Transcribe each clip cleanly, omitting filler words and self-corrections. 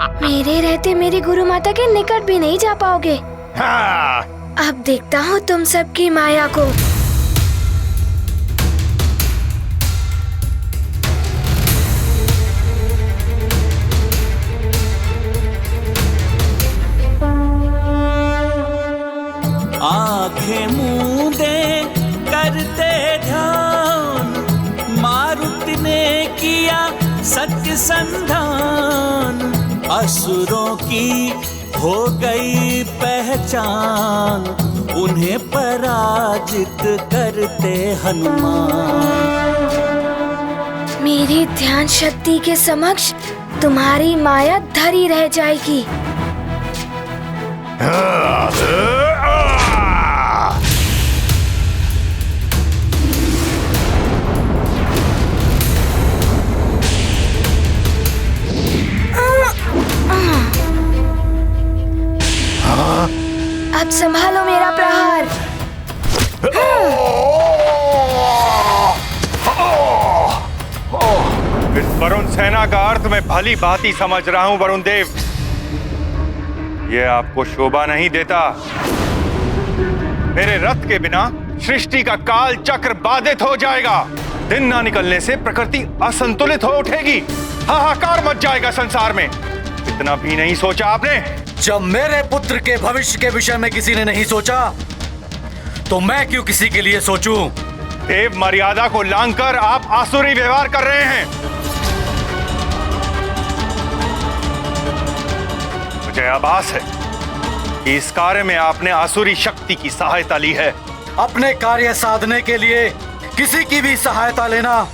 मेरे रहते मेरी गुरु माता के निकट भी नहीं जा पाओगे। हाँ। अब देखता हूँ तुम सबकी माया को। आंखें मूंदे करते ध्यान, मारुति ने किया सत्य संधान। असुरों की हो गई पहचान, उन्हें पराजित करते हनुमान। मेरी ध्यान शक्ति के समक्ष तुम्हारी माया धरी रह जाएगी। अब संभालो मेरा प्रहार। इस वरुण सेना का अर्थ मैं भली भांति समझ रहा हूं वरुण देव। यह आपको शोभा नहीं देता। मेरे रथ के बिना सृष्टि का काल चक्र बाधित हो जाएगा। दिन ना निकलने से प्रकृति असंतुलित हो उठेगी। हाहाकार मच जाएगा संसार में। इतना भी नहीं सोचा आपने? जब मेरे पुत्र के भविष्य के विषय में किसी ने नहीं सोचा, तो मैं क्यों किसी के लिए सोचूं? देव मर्यादा को लांघकर आप आसुरी व्यवहार कर रहे हैं। मुझे आभास है कि इस कार्य में आपने आसुरी शक्ति की सहायता ली है। अपने कार्य साधने के लिए किसी की भी सहायता लेना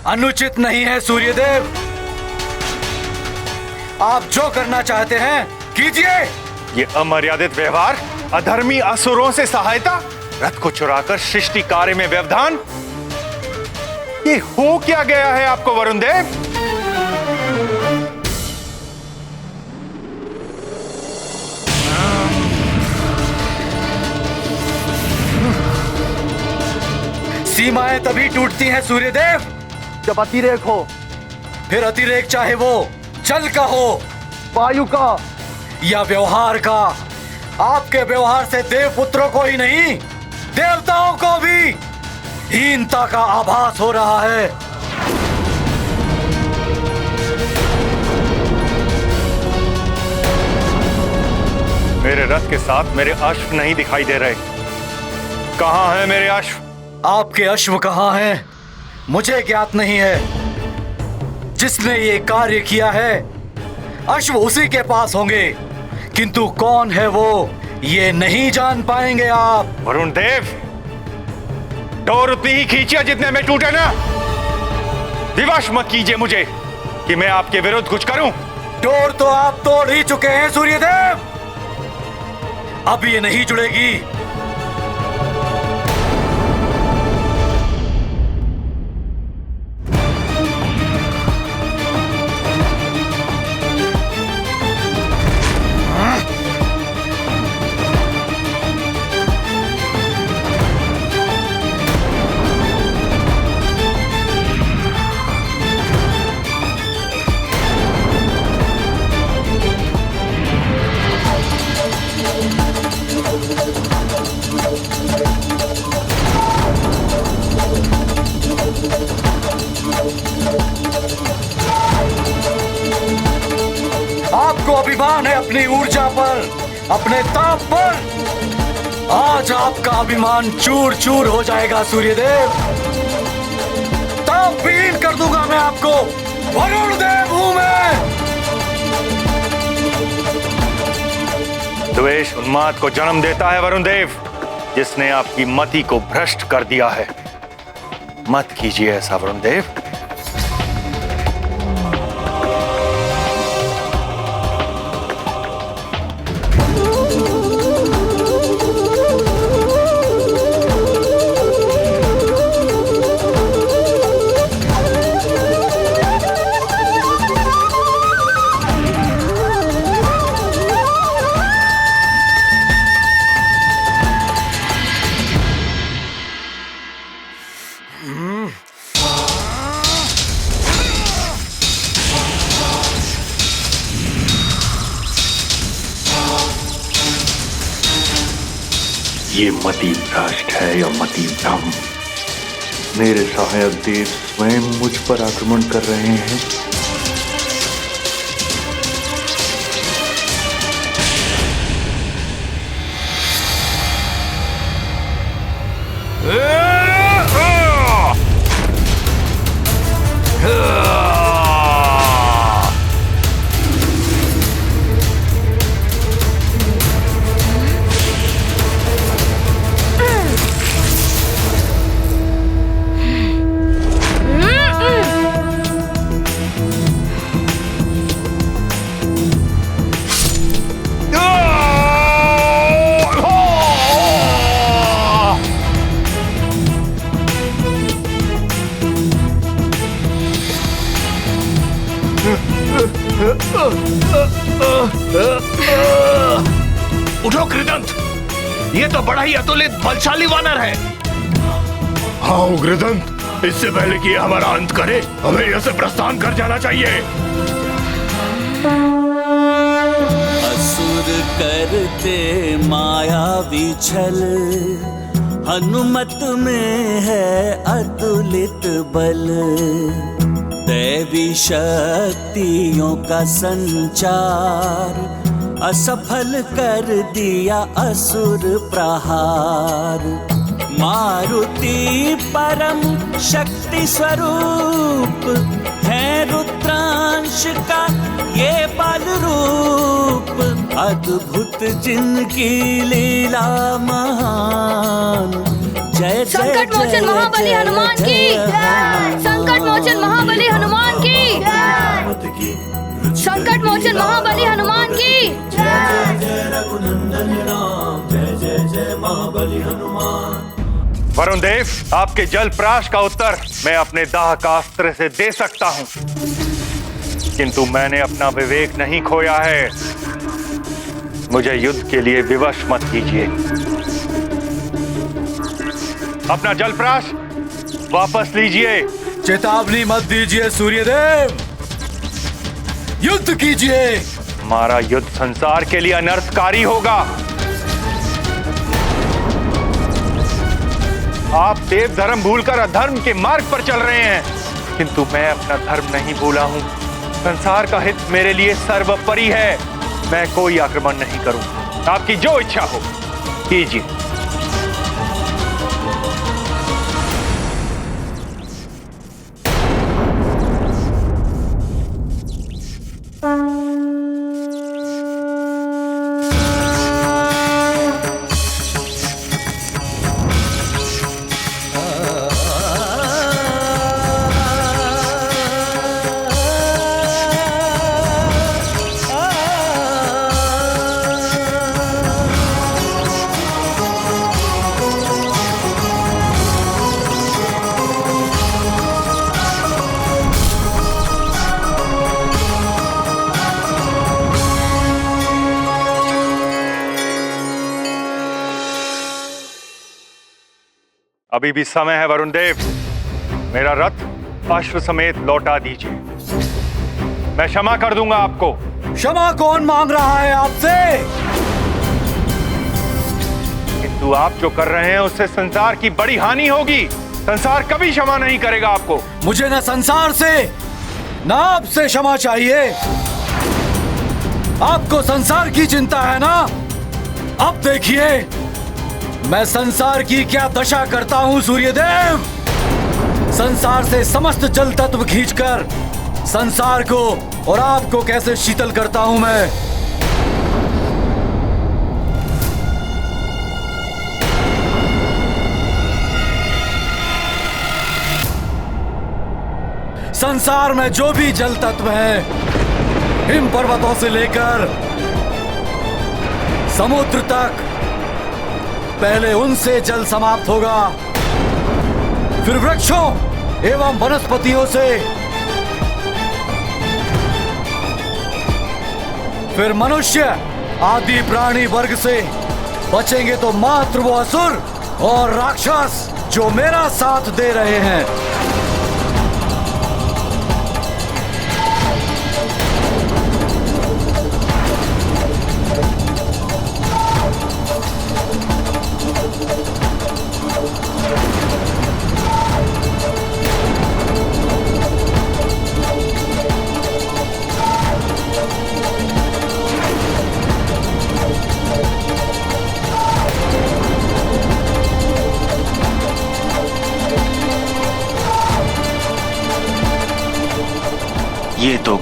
अनुचित नहीं है सूर्यदेव। आप जो करना चाहते हैं कीजिए। ये अमर्यादित व्यवहार, अधर्मी असुरों से सहायता, रथ को चुराकर सृष्टि कार्य में व्यवधान, ये हो क्या गया है आपको वरुण देव? सीमाएं तभी टूटती हैं सूर्यदेव जब अतिरेक हो। फिर अतिरेक चाहे वो जल का हो, वायु का या व्यवहार का। आपके व्यवहार से देवपुत्रों को ही नहीं, देवताओं को भी हीनता का आभास हो रहा है। मेरे रथ के साथ मेरे अश्व नहीं दिखाई दे रहे। कहां हैं मेरे अश्व? आपके अश्व कहां हैं मुझे ज्ञात नहीं है। जिसने ये कार्य किया है अश्व उसी के पास होंगे, किंतु कौन है वो ये नहीं जान पाएंगे आप। वरुण देव, डोर उतनी ही खींचिए जितने में टूटे ना। विवश मत कीजिए मुझे कि मैं आपके विरुद्ध कुछ करूं। डोर तो आप तोड़ ही चुके हैं सूर्यदेव, अब ये नहीं जुड़ेगी। आपको अभिमान है अपनी ऊर्जा पर, अपने ताप पर। आज आपका अभिमान चूर चूर हो जाएगा सूर्यदेव। तापहीन कर दूंगा मैं आपको। वरुण देव हूं मैं। द्वेष उन्माद को जन्म देता है वरुण देव, जिसने आपकी मति को भ्रष्ट कर दिया है। मत कीजिए ऐसा वरुण देव। ये मति भ्रष्ट है या मति भ्रम? मेरे सहायक देव स्वयं मुझ पर आक्रमण कर रहे हैं। उठो कृदंत, ये तो बड़ा ही अतुलित बलशाली वानर है। हाँ उग्रदंत, इससे पहले कि हमारा अंत करे हमें यहाँ से प्रस्थान कर जाना चाहिए। असुर करते मायावी छल, हनुमत में है अतुलित बल। दैवी शक्तियों का संचार, असफल कर दिया असुर प्रहार। मारुति परम शक्ति स्वरूप है, रुद्रांश का ये बल रूप। अद्भुत जिनकी लीला महान, जय संकट मोचन महाबली हनुमान की, संकट मोचन महाबली हनुमान की, संकट मोचन महाबली हनुमान की। वरुण देव, आपके जल प्राश का उत्तर मैं अपने दाह का अस्त्र से दे सकता हूं, किंतु मैंने अपना विवेक नहीं खोया है। मुझे युद्ध के लिए विवश मत कीजिए। अपना जल प्राश वापस लीजिए। चेतावनी मत दीजिए सूर्यदेव, युद्ध कीजिए। हमारा युद्ध संसार के लिए अनर्थकारी होगा। आप देव धर्म भूलकर अधर्म के मार्ग पर चल रहे हैं, किंतु मैं अपना धर्म नहीं भूला हूं। संसार का हित मेरे लिए सर्वोपरि है। मैं कोई आक्रमण नहीं करूं। आपकी जो इच्छा हो कीजिए। अभी भी समय है वरुण देव, मेरा रथ अश्व समेत लौटा दीजिए। मैं क्षमा कर दूंगा आपको। क्षमा कौन मांग रहा है आपसे? किंतु आप जो कर रहे हैं उससे संसार की बड़ी हानि होगी। संसार कभी क्षमा नहीं करेगा आपको। मुझे न संसार से न आपसे क्षमा चाहिए। आपको संसार की चिंता है ना? अब देखिए मैं संसार की क्या दशा करता हूं सूर्यदेव। संसार से समस्त जल तत्व खींचकर संसार को और आपको कैसे शीतल करता हूं मैं। संसार में जो भी जल तत्व है, हिम पर्वतों से लेकर समुद्र तक, पहले उनसे जल समाप्त होगा, फिर वृक्षों एवं वनस्पतियों से, फिर मनुष्य आदि प्राणी वर्ग से। बचेंगे तो मात्र वो असुर और राक्षस जो मेरा साथ दे रहे हैं।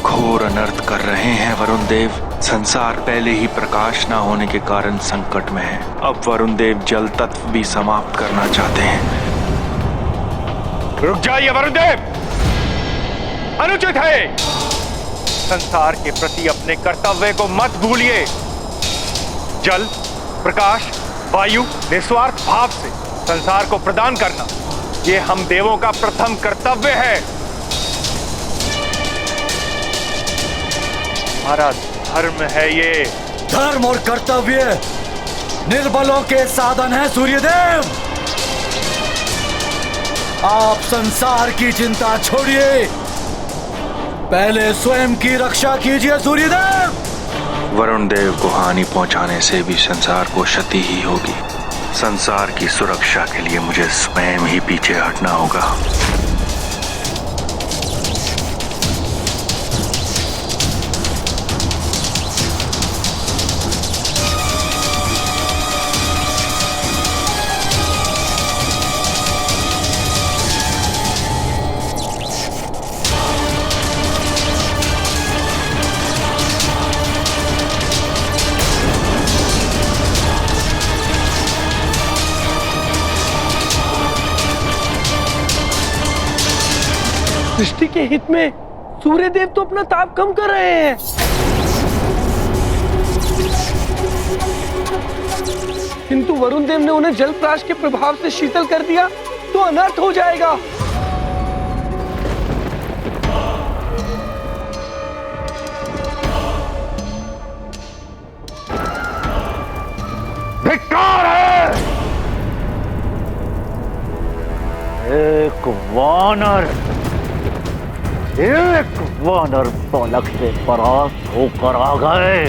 घोर अनर्थ कर रहे हैं वरुण देव। संसार पहले ही प्रकाश ना होने के कारण संकट में है। अब वरुण देव जल तत्व भी समाप्त करना चाहते हैं। रुक जाइए वरुण देव, अनुचित है। संसार के प्रति अपने कर्तव्य को मत भूलिए। जल, प्रकाश, वायु निस्वार्थ भाव से संसार को प्रदान करना, ये हम देवों का प्रथम कर्तव्य है। हमारा धर्म है ये। धर्म और कर्तव्य निर्बलों के साधन है सूर्यदेव। आप संसार की चिंता छोड़िए, पहले स्वयं की रक्षा कीजिए सूर्यदेव। वरुण देव को हानि पहुंचाने से भी संसार को क्षति ही होगी। संसार की सुरक्षा के लिए मुझे स्वयं ही पीछे हटना होगा। सृष्टि के हित में सूर्यदेव तो अपना ताप कम कर रहे हैं। किंतु वरुण देव ने उन्हें जल प्राश के प्रभाव से शीतल कर दिया तो अनर्थ हो जाएगा। धिक्कार है। एक वानर बालक से परास्त होकर आ गए।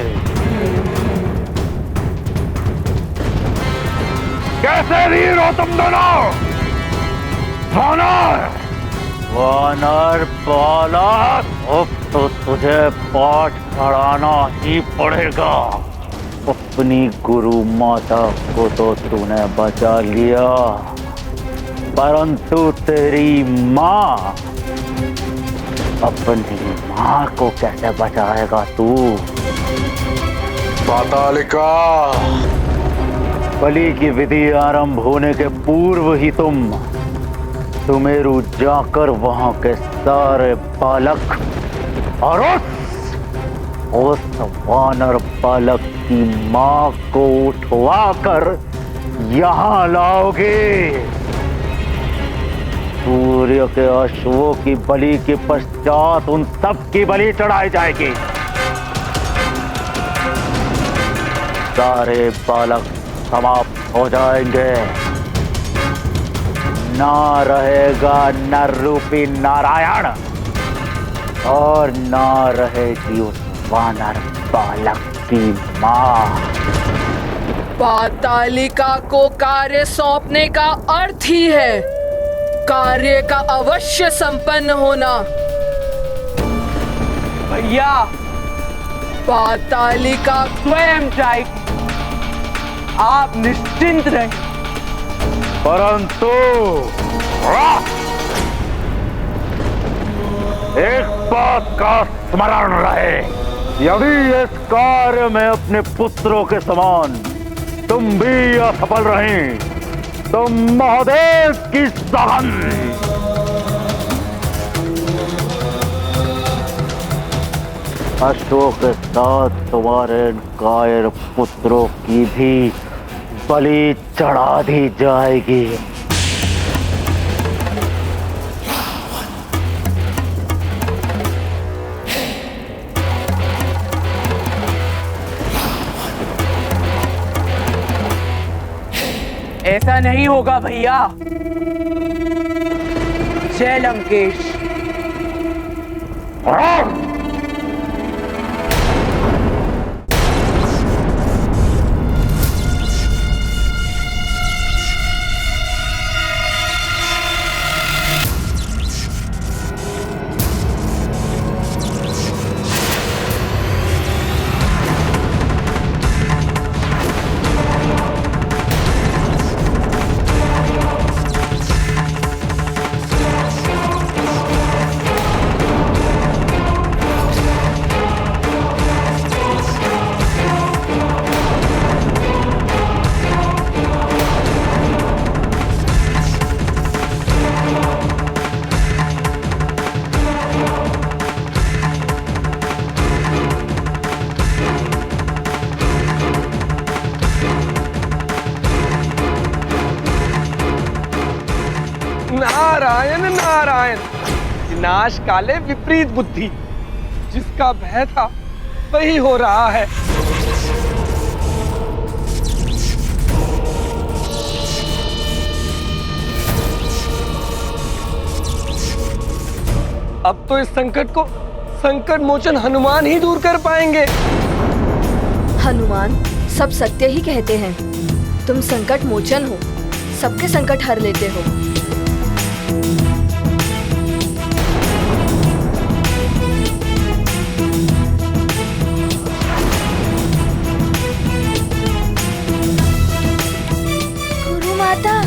कैसे वीर हो तुम दोनों? वानर बालक, अब तो तुझे पाठ पढ़ाना ही पड़ेगा। अपनी गुरु माता को तो तूने बचा लिया, परंतु तेरी माँ, अपनी माँ को कैसे बचाएगा तू? पातालिका, बलि की विधि आरंभ होने के पूर्व ही तुम सुमेरु जाकर वहां के सारे बालक और उस वानर बालक की माँ को उठवा कर यहाँ लाओगे। सूर्य के अश्वों की बलि के पश्चात उन सब की बलि चढ़ाई जाएगी। सारे बालक समाप्त हो जाएंगे। ना रहेगा नर रूपी नारायण और ना रहेगी उस वानर बालक की माँ। पातालिका को कार्य सौंपने का अर्थ ही है कार्य का अवश्य संपन्न होना। भैया, पातालिका स्वयं जाएगी, आप निश्चिंत रहें। परंतु एक बात का स्मरण रहे, यदि इस कार्य में अपने पुत्रों के समान तुम भी असफल रहें तो महादेव की सहन। अश्वों के साथ तुम्हारे कायर पुत्रों की भी बलि चढ़ा दी जाएगी। ऐसा नहीं होगा भैया। जय लंकेश। नारायण नारायण। विनाश काले विपरीत बुद्धि, जिसका भय था वही हो रहा है। अब तो इस संकट को संकट मोचन हनुमान ही दूर कर पाएंगे। हनुमान सब सत्य ही कहते हैं। तुम संकट मोचन हो, सबके संकट हर लेते हो। गुरु माता,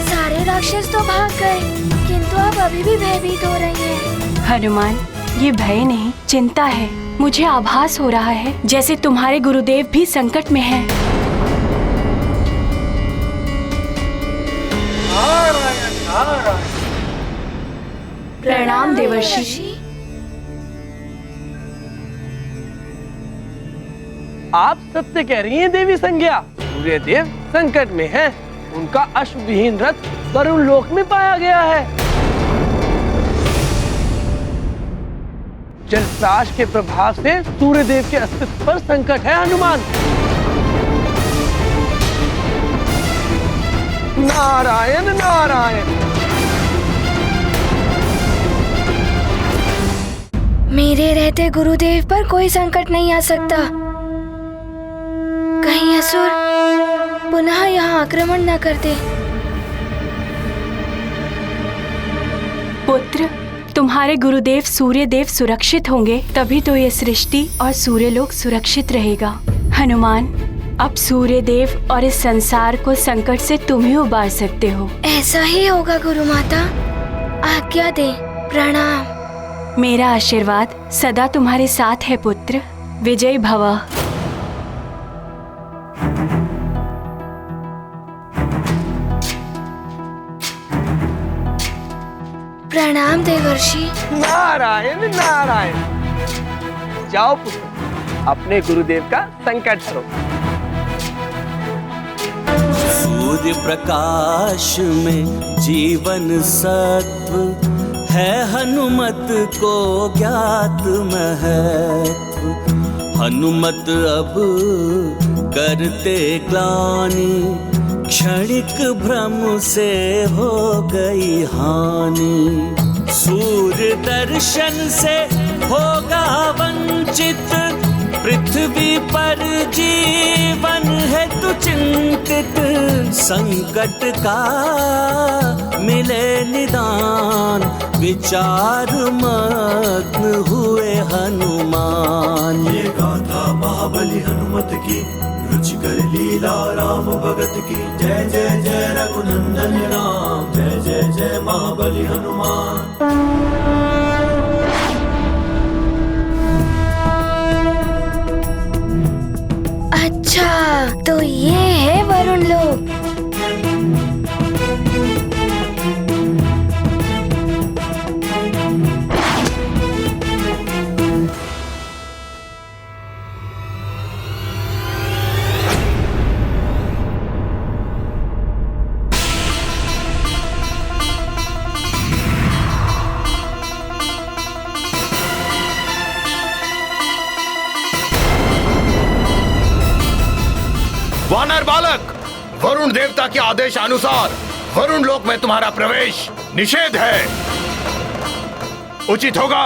सारे राक्षस तो भाग गए, किंतु आप अभी भी भयभीत हो रही हैं। हनुमान, ये भय नहीं चिंता है। मुझे आभास हो रहा है जैसे तुम्हारे गुरुदेव भी संकट में हैं। प्रणाम देवर्षि। आप सत्य कह रही हैं देवी संज्ञा। सूर्यदेव संकट में हैं। उनका अश्वविहीन रथ वरुण लोक में पाया गया है। जलप्राश के प्रभाव से सूर्यदेव के अस्तित्व पर संकट है हनुमान। नारायण नारायण। मेरे रहते गुरुदेव पर कोई संकट नहीं आ सकता। कहीं असुर पुनः यहाँ आक्रमण न कर दे। पुत्र, तुम्हारे गुरुदेव सूर्यदेव सुरक्षित होंगे तभी तो ये सृष्टि और सूर्यलोक सुरक्षित रहेगा। हनुमान, अब सूर्यदेव और इस संसार को संकट से तुम ही उबार सकते हो। ऐसा ही होगा गुरु माता, आज्ञा दे। प्रणाम। मेरा आशीर्वाद सदा तुम्हारे साथ है पुत्र। विजय भव। प्रणाम देवर्षि। नारायण नारायण। जाओ पुत्र, अपने गुरुदेव का संकट हरो। सूर्य प्रकाश में जीवन सत्व है, हनुमत को ज्ञात महत्व। हनुमत अब करते ग्लानि, क्षणिक भ्रम से हो गई हानि। सूर्य दर्शन से होगा वंचित, पृथ्वी पर जीवन है तु चिंतित। संकट का मिले निदान, विचार मग्न हुए हनुमान। ये गाथा महाबली हनुमत की, रुचिकर लीला राम भगत की। जय जय जय रघुनंदन राम, जय जय जय महाबली हनुमान। अच्छा, तो ये है वरुण लोक। वानर बालक, वरुण देवता के आदेश अनुसार वरुण लोक में तुम्हारा प्रवेश निषेध है। उचित होगा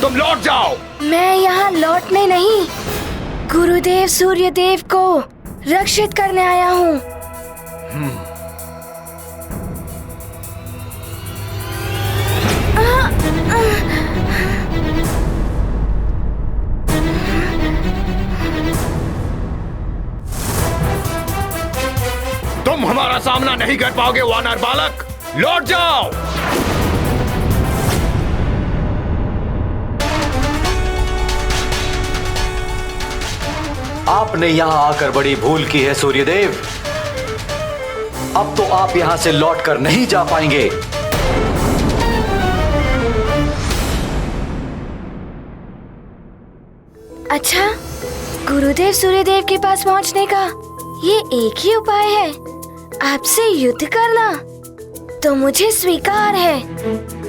तुम लौट जाओ। मैं यहाँ लौटने नहीं, गुरुदेव सूर्यदेव को रक्षित करने आया हूँ। तुम हमारा सामना नहीं कर पाओगे वानर बालक, लौट जाओ। आपने यहाँ आकर बड़ी भूल की है सूर्यदेव। अब तो आप यहाँ से लौटकर नहीं जा पाएंगे। अच्छा, गुरुदेव सूर्यदेव के पास पहुँचने का ये एक ही उपाय है, आपसे युद्ध करना। तो मुझे स्वीकार है।